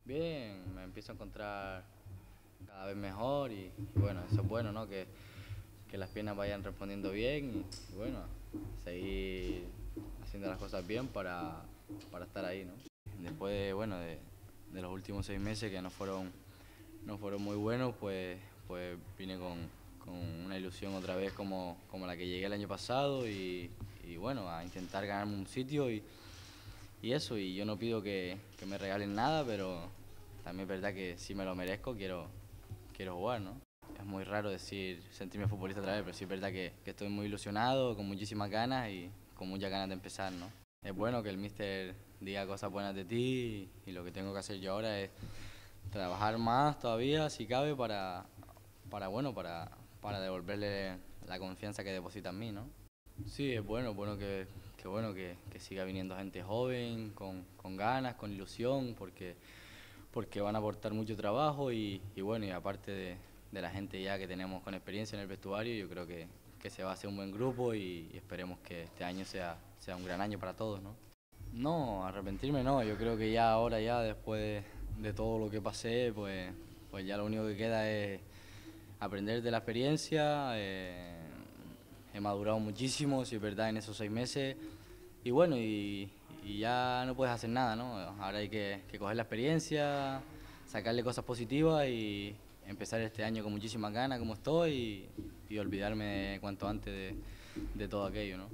Bien, me empiezo a encontrar cada vez mejor y bueno, eso es bueno, ¿no? Que las piernas vayan respondiendo bien y bueno, seguir haciendo las cosas bien para estar ahí, ¿no? Después bueno, de los últimos 6 meses que no fueron muy buenos, pues vine con una ilusión otra vez como la que llegué el año pasado y bueno, a intentar ganarme un sitio y eso, y yo no pido que me regalen nada, pero también es verdad que si me lo merezco, quiero jugar, ¿no? Es muy raro decir sentirme futbolista otra vez, pero sí es verdad que estoy muy ilusionado, con muchísimas ganas y con muchas ganas de empezar, ¿no? Es bueno que el míster diga cosas buenas de ti y lo que tengo que hacer yo ahora es trabajar más todavía, si cabe, bueno, para devolverle la confianza que deposita en mí, ¿no? Sí, es bueno que siga viniendo gente joven, con ganas, con ilusión, porque van a aportar mucho trabajo y bueno, y aparte de la gente ya que tenemos con experiencia en el vestuario, yo creo que se va a hacer un buen grupo y esperemos que este año sea un gran año para todos, ¿no? No, arrepentirme no, yo creo que ya ahora ya después de todo lo que pasé, pues ya lo único que queda es aprender de la experiencia. He madurado muchísimo, si es verdad, en esos 6 meses. Y bueno, y ya no puedes hacer nada, ¿no? Ahora hay que coger la experiencia, sacarle cosas positivas y empezar este año con muchísimas ganas como estoy y olvidarme cuanto antes de todo aquello, ¿no?